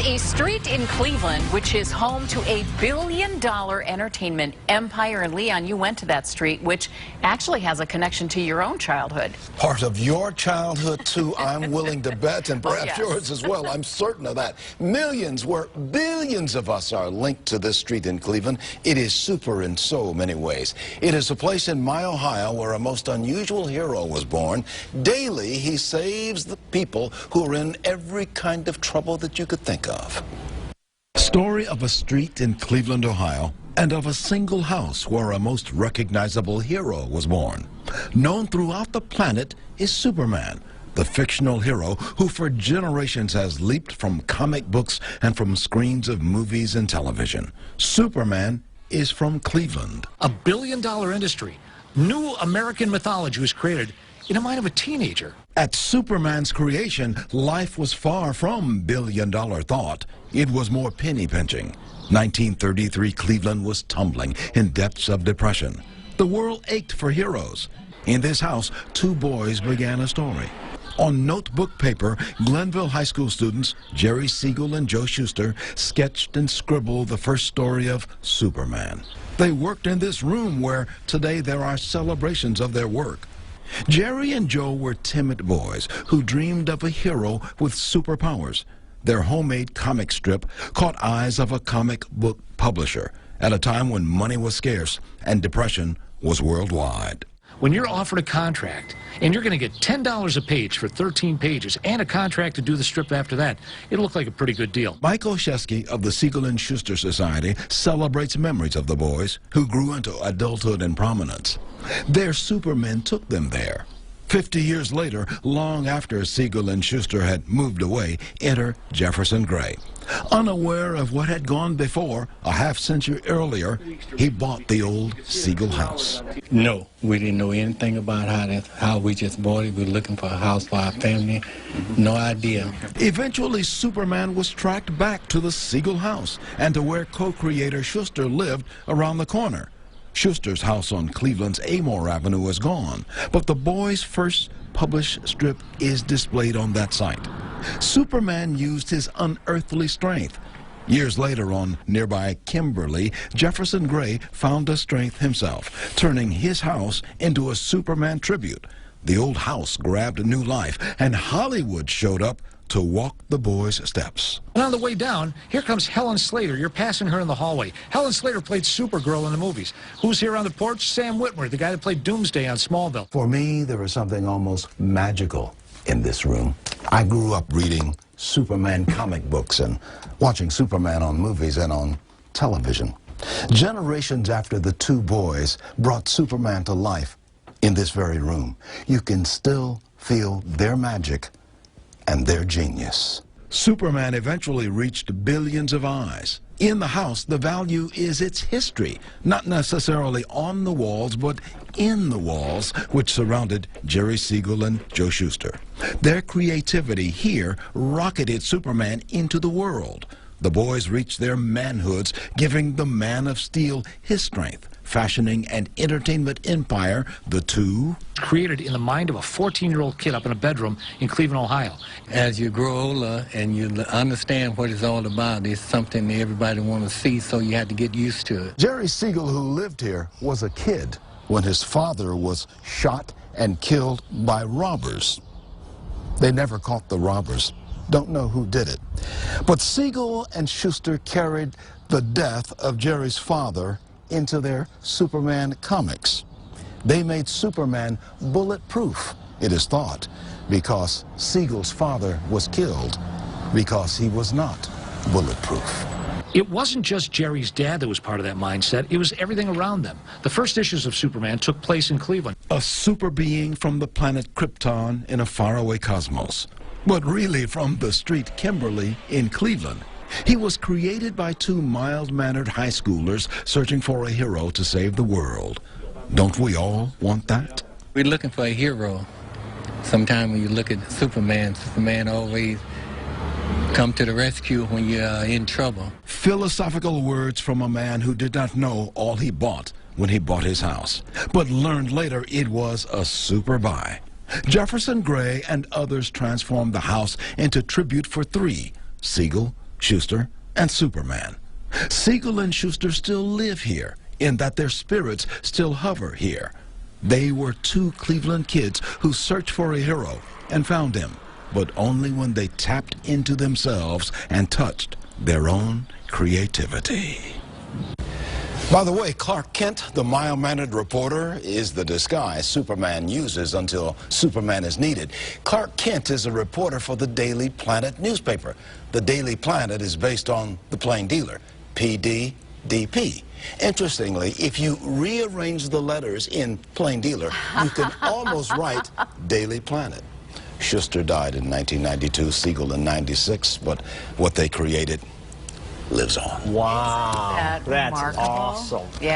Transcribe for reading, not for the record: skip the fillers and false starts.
a street in Cleveland which is home to a billion-dollar entertainment empire. And Leon, you went to that street, which actually has a connection to your own childhood. Part of your childhood, too, I'm willing to bet, and perhaps yours as well. I'm certain of that. Millions, where billions of us are linked to this street in Cleveland. It is super in so many ways. It is a place in my Ohio where a most unusual hero was born. Daily, he saves the people who are in every kind of trouble that you could think of. Story of a street in Cleveland, Ohio, and of a single house where a most recognizable hero was born. Known throughout the planet is Superman, the fictional hero who for generations has leaped from comic books and from screens of movies and television. Superman is from Cleveland. A billion-dollar industry. New American mythology was created in the mind of a teenager. At Superman's creation, life was far from billion-dollar thought. It was more penny-pinching. 1933, Cleveland was tumbling in depths of depression. The world ached for heroes. In this house, two boys began a story. On notebook paper, Glenville High School students Jerry Siegel and Joe Shuster sketched and scribbled the first story of Superman. They worked in this room where today there are celebrations of their work. Jerry and Joe were timid boys who dreamed of a hero with superpowers. Their homemade comic strip caught eyes of a comic book publisher at a time when money was scarce and depression was worldwide. When you're offered a contract and you're going to get $10 a page for 13 pages and a contract to do the strip after that, it'll look like a pretty good deal. Mike Olszewski of the Siegel and Schuster Society celebrates memories of the boys who grew into adulthood and prominence. Their supermen took them there. 50 years later, long after Siegel and Schuster had moved away, enter Jefferson Gray. Unaware of what had gone before, a half-century earlier, he bought the old Siegel house. No, we didn't know anything about how we just bought it. We were looking for a house for our family. No idea. Eventually, Superman was tracked back to the Siegel house and to where co-creator Schuster lived around the corner. Schuster's house on Cleveland's Amore Avenue is gone, but the boys' first published strip is displayed on that site. Superman used his unearthly strength. Years later, on nearby Kimberly, Jefferson Gray found a strength himself, turning his house into a Superman tribute. The old house grabbed new life, and Hollywood showed up to walk the boys' steps. And on the way down, here comes Helen Slater. You're passing her in the hallway. Helen Slater played Supergirl in the movies. Who's here on the porch? Sam Whitmer, the guy that played Doomsday on Smallville. For me, there was something almost magical in this room. I grew up reading Superman comic books and watching Superman on movies and on television. Generations after the two boys brought Superman to life in this very room, you can still feel their magic and their genius. Superman eventually reached billions of eyes. In the house, the value is its history, not necessarily on the walls, but in the walls, which surrounded Jerry Siegel and Joe Shuster. Their creativity here rocketed Superman into the world. The boys reached their manhoods, giving the Man of Steel his strength, fashioning an entertainment empire, the two created in the mind of a 14-year-old kid up in a bedroom in Cleveland, Ohio. As you grow older and you understand what it's all about, it's something that everybody wants to see, so you have to get used to it. Jerry Siegel, who lived here, was a kid when his father was shot and killed by robbers. They never caught the robbers. Don't know who did it. But Siegel and Schuster carried the death of Jerry's father into their Superman comics. They made Superman bulletproof, it is thought, because Siegel's father was killed because he was not bulletproof. It wasn't just Jerry's dad that was part of that mindset. It was everything around them. The first issues of Superman took place in Cleveland. A super being from the planet Krypton in a faraway cosmos, but really from the street Kimberly in Cleveland. He was created by two mild-mannered high schoolers searching for a hero to save the world. Don't we all want that? We're looking for a hero. Sometimes when you look at Superman, Superman always come to the rescue when you're in trouble. Philosophical words from a man who did not know all he bought when he bought his house, but learned later it was a super buy. Jefferson Gray and others transformed the house into tribute for three: Siegel, Schuster and Superman. Siegel and Schuster still live here, in that their spirits still hover here. They were two Cleveland kids who searched for a hero and found him, but only when they tapped into themselves and touched their own creativity. By the way, Clark Kent, the mild-mannered reporter, is the disguise Superman uses until Superman is needed. Clark Kent is a reporter for the Daily Planet newspaper. The Daily Planet is based on the Plain Dealer, PDDP. Interestingly, if you rearrange the letters in Plain Dealer, you can almost write Daily Planet. Schuster died in 1992, Siegel in 96, but what they created lives on. Wow, that's remarkable? awesome. Yeah.